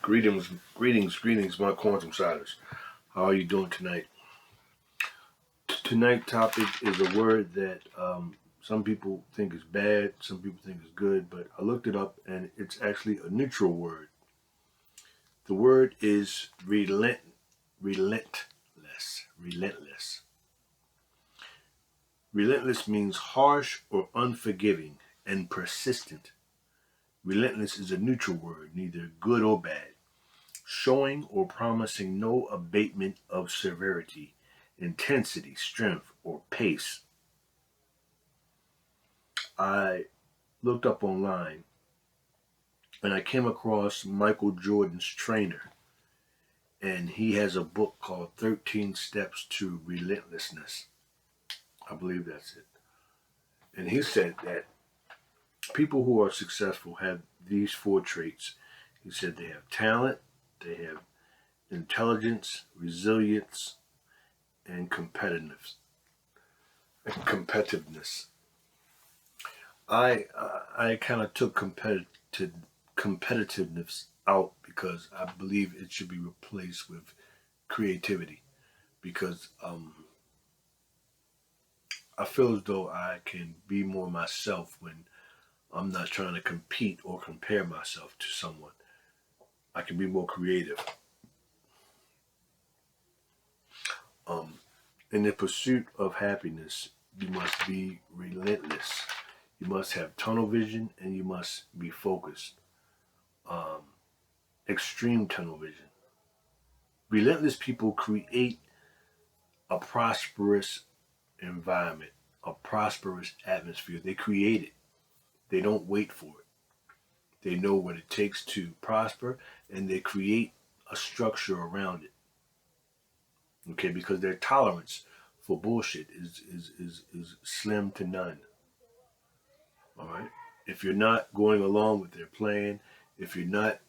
Greetings, my quantum siders. How are you doing tonight? Tonight's topic is a word that some people think is bad, some people think is good, but I looked it up and it's actually a neutral word. The word is relentless. Relentless. Relentless means harsh or unforgiving and persistent. Relentless is a neutral word, neither good or bad, showing or promising no abatement of severity, intensity, strength, or pace. I looked up online and I came across Michael Jordan's trainer, and he has a book called 13 Steps to Relentlessness. I believe that's it. And he said that people who are successful have these four traits. He said they have talent, they have intelligence, resilience, and competitiveness. I kind of took competitiveness out because I believe it should be replaced with creativity, because I feel as though I can be more myself when I'm not trying to compete or compare myself to someone. I can be more creative. In the pursuit of happiness, you must be relentless. You must have tunnel vision and you must be focused. Um, Extreme tunnel vision. Relentless people create a prosperous environment, a prosperous atmosphere. They create it. They don't wait for it. They know what it takes to prosper and they create a structure around it. Okay, because their tolerance for bullshit is slim to none. All right. If you're not going along with their plan, if you're not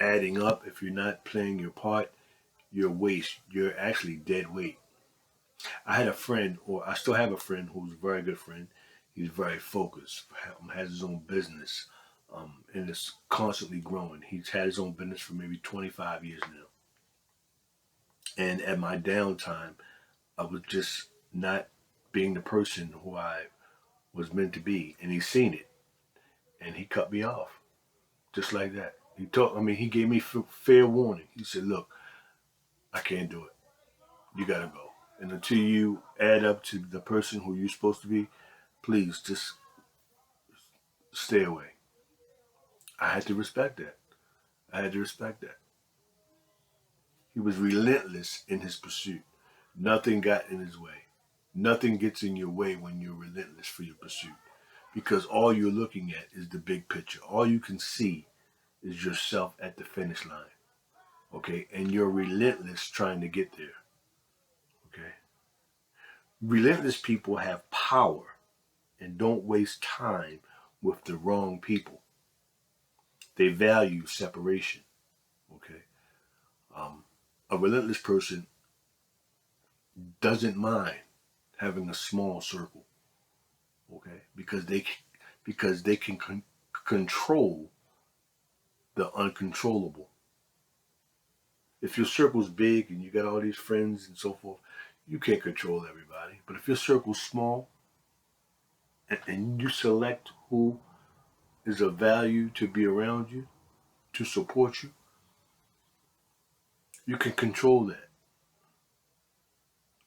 adding up, if you're not playing your part, you're waste. You're actually dead weight. I had a friend, or I still have a friend who's a very good friend. He's very focused, has his own business, and is constantly growing. He's had his own business for maybe 25 years now. And at my downtime, I was just not being the person who I was meant to be. And he seen it, and he cut me off, just like that. He gave me fair warning. He said, look, I can't do it. You gotta go. And until you add up to the person who you're supposed to be, please just stay away. I had to respect that. I had to respect that. He was relentless in his pursuit. Nothing got in his way. Nothing gets in your way when you're relentless for your pursuit. Because all you're looking at is the big picture. All you can see is yourself at the finish line. Okay? And you're relentless trying to get there. Okay? Relentless people have power and don't waste time with the wrong people. They value separation. Okay? A relentless person doesn't mind having a small circle. Okay? Because they can control the uncontrollable. If your circle's big and you got all these friends and so forth, you can't control everybody. But if your circle's small and you select who is of value to be around you, to support you, you can control that.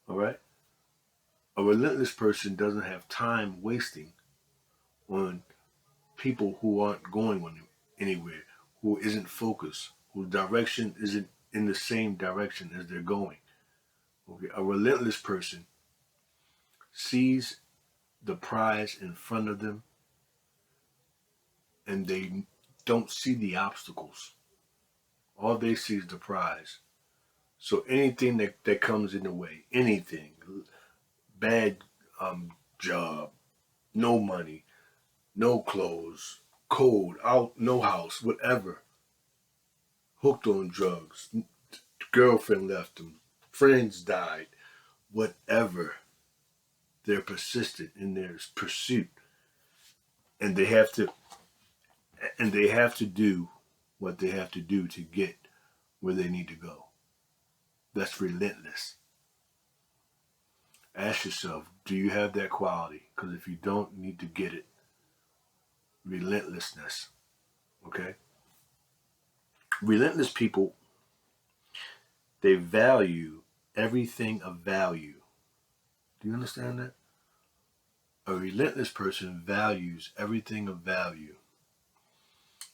All right? A relentless person doesn't have time wasting on people who aren't going anywhere, who isn't focused, whose direction isn't in the same direction as they're going. Okay? A relentless person sees the prize in front of them and they don't see the obstacles. All they see is the prize. So anything that comes in the way, anything, bad job, no money, no clothes, cold, out, no house, whatever, hooked on drugs, girlfriend left them, friends died, whatever, they're persistent in their pursuit, and they have to do what they have to do to get where they need to go. That's relentless. Ask yourself, do you have that quality? Because if you don't, you need to get it. Relentlessness. Okay? Relentless people, they value everything of value. Do you understand that? A relentless person values everything of value.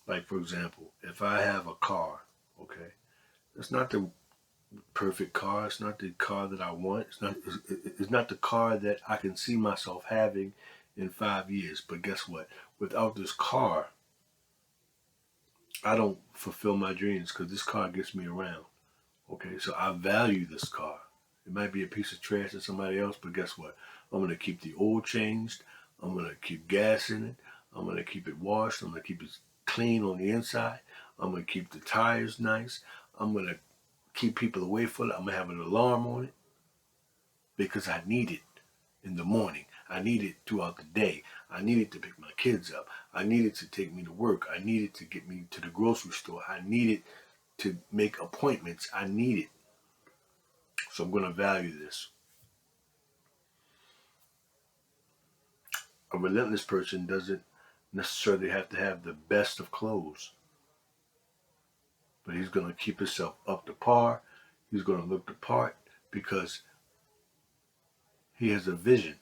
Like, for example, if I have a car, okay, it's not the perfect car. It's not the car that I want. It's not the car that I can see myself having in 5 years. But guess what? Without this car, I don't fulfill my dreams because this car gets me around. Okay, so I value this car. It might be a piece of trash to somebody else, but guess what? I'm going to keep the oil changed. I'm going to keep gas in it. I'm going to keep it washed. I'm going to keep it clean on the inside. I'm going to keep the tires nice. I'm going to keep people away from it. I'm going to have an alarm on it because I need it in the morning. I need it throughout the day. I need it to pick my kids up. I need it to take me to work. I need it to get me to the grocery store. I need it to make appointments. I need it. So I'm going to value this. A relentless person doesn't necessarily have to have the best of clothes, but he's going to keep himself up to par. He's going to look the part because he has a vision,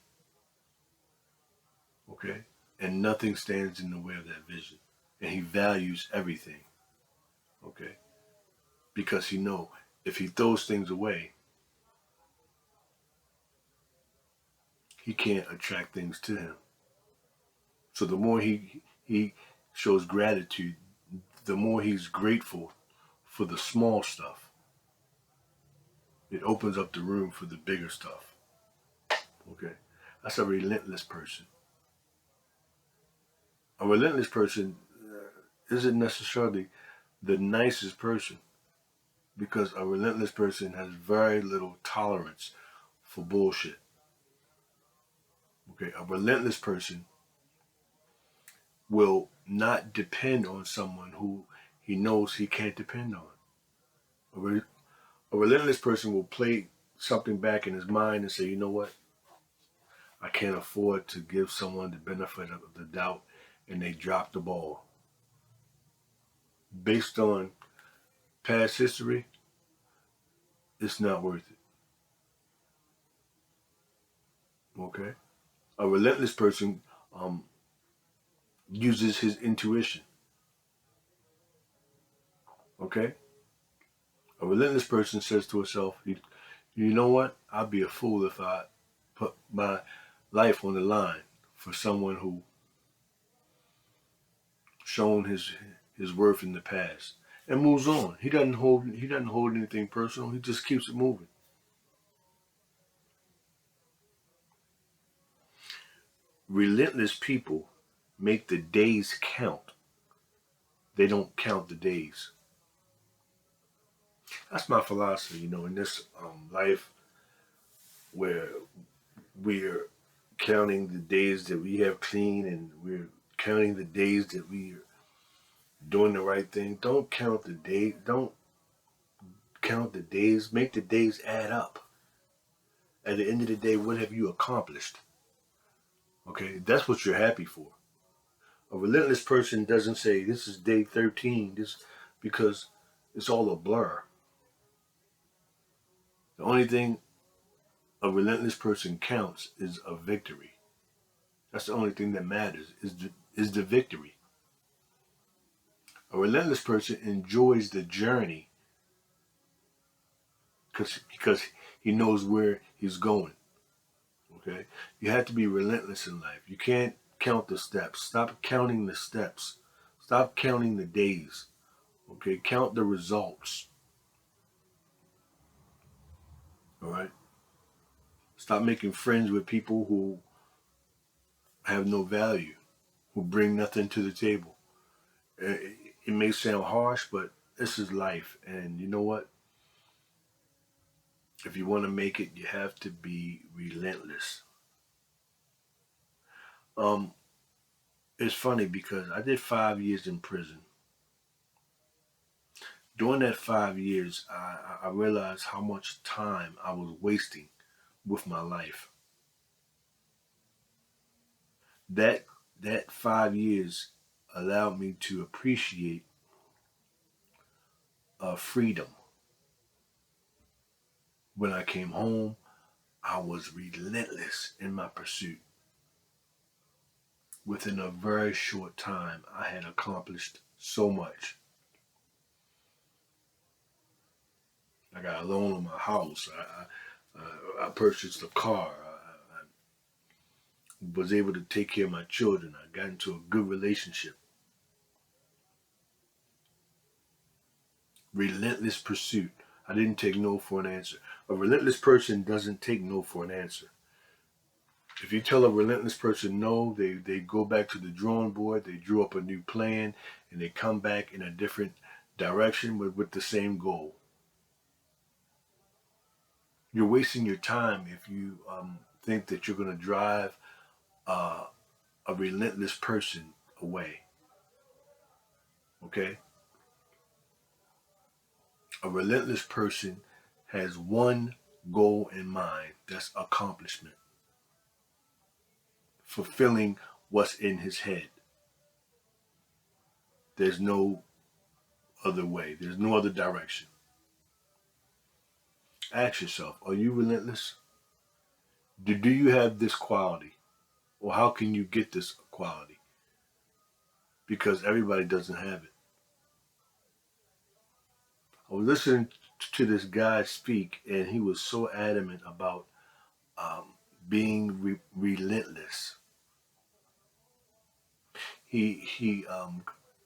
okay? And nothing stands in the way of that vision. And he values everything, okay? Because he knows if he throws things away, he can't attract things to him. So the more he shows gratitude, the more he's grateful for the small stuff. It opens up the room for the bigger stuff. Okay? That's a relentless person. A relentless person isn't necessarily the nicest person because a relentless person has very little tolerance for bullshit. Okay? A relentless person will not depend on someone who he knows he can't depend on. A relentless person will play something back in his mind and say, you know what? I can't afford to give someone the benefit of the doubt and they drop the ball. Based on past history, it's not worth it. Okay? A relentless person uses his intuition. Okay? A relentless person says to himself, you know what? I'd be a fool if I put my life on the line for someone who shown his worth in the past and moves on. He doesn't hold anything personal. He just keeps it moving. Relentless people make the days count. They don't count the days. That's my philosophy, in this life where we're counting the days that we have clean and we're counting the days that we're doing the right thing. Don't count the day. Don't count the days. Make the days add up. At the end of the day, what have you accomplished? Okay, that's what you're happy for. A relentless person doesn't say this is day 13, because it's all a blur. The only thing a relentless person counts is a victory. That's the only thing that matters is the victory. A relentless person enjoys the journey because he knows where he's going. Okay, you have to be relentless in life. You can't count the steps. Stop counting the steps. Stop counting the days. Okay, count the results. All right. Stop making friends with people who have no value, who bring nothing to the table. It may sound harsh, but this is life. And you know what? If you want to make it, you have to be relentless. Um, it's funny because I did 5 years in prison. During that 5 years, I realized how much time I was wasting with my life. That that 5 years allowed me to appreciate freedom. When I came home, I was relentless in my pursuit. Within a very short time, I had accomplished so much. I got a loan on my house. I purchased a car. I was able to take care of my children. I got into a good relationship. Relentless pursuit. I didn't take no for an answer. A relentless person doesn't take no for an answer. If you tell a relentless person no, they go back to the drawing board, they drew up a new plan, and they come back in a different direction with the same goal. You're wasting your time if you think that you're going to drive uh, a relentless person away. Okay? A relentless person has one goal in mind, that's accomplishment, fulfilling what's in his head. There's no other way, there's no other direction. Ask yourself, are you relentless? Do you have this quality? Or how can you get this quality? Because everybody doesn't have it. I was listening to this guy speak, and he was so adamant about um, being relentless. He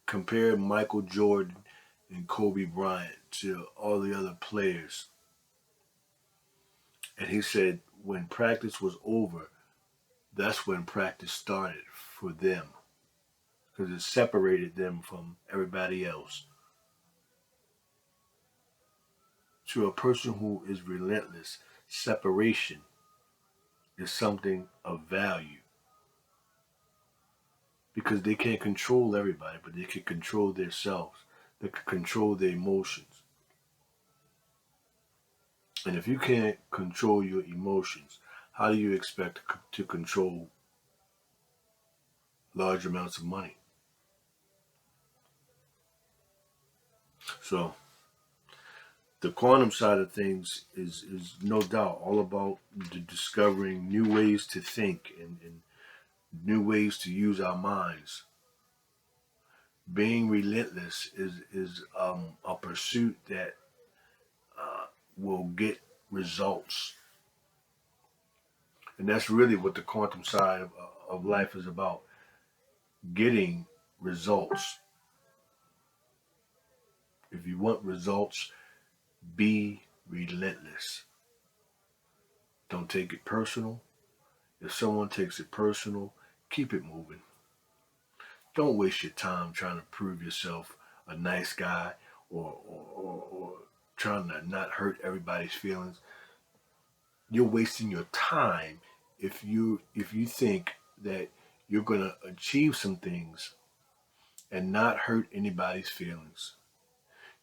compared Michael Jordan and Kobe Bryant to all the other players, and he said when practice was over, that's when practice started for them because it separated them from everybody else. To a person who is relentless, separation is something of value because they can't control everybody, but they can control themselves. They can control their emotions. And if you can't control your emotions, how do you expect to control large amounts of money? So the quantum side of things is no doubt all about discovering new ways to think and new ways to use our minds. Being relentless is a pursuit that will get results, and that's really what the quantum side of life is about: getting results. If you want results, be relentless. Don't take it personal. If someone takes it personal, keep it moving. Don't waste your time trying to prove yourself a nice guy or trying to not hurt everybody's feelings. You're wasting your time if you think that you're gonna achieve some things and not hurt anybody's feelings.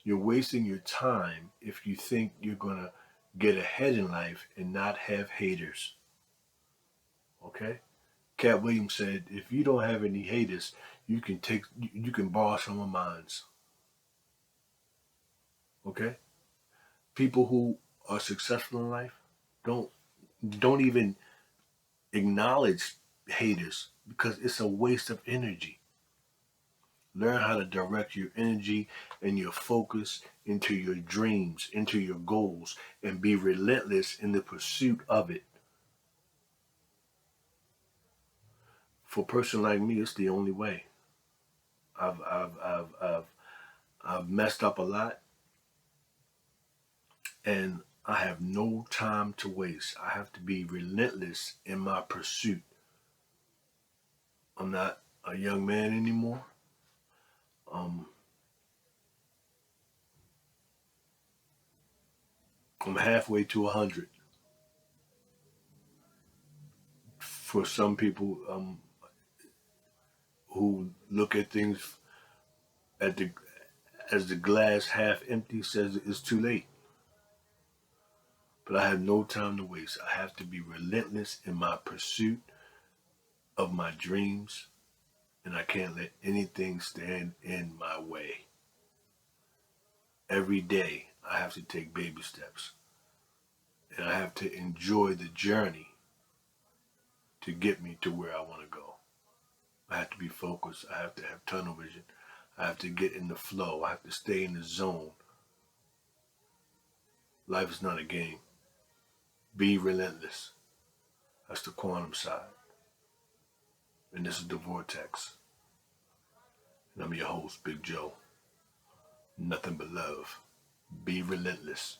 You're wasting your time if you think you're gonna get ahead in life and not have haters. Okay? Cat Williams said, if you don't have any haters, you can borrow some of mine. Okay? People who are successful in life don't don't even acknowledge haters because it's a waste of energy. Learn how to direct your energy and your focus into your dreams, into your goals, and be relentless in the pursuit of it. For a person like me, it's the only way. I've I've I've I've, I've messed up a lot, and I have no time to waste. I have to be relentless in my pursuit. I'm not a young man anymore. Um, I'm halfway to 100. For some people who look at things at the as the glass half empty says, it's too late. But I have no time to waste. I have to be relentless in my pursuit of my dreams, and I can't let anything stand in my way. Every day, I have to take baby steps, and I have to enjoy the journey to get me to where I want to go. I have to be focused. I have to have tunnel vision. I have to get in the flow. I have to stay in the zone. Life is not a game. Be relentless. That's the quantum side. And this is the vortex. And I'm your host, Big Joe. Nothing but love. Be relentless.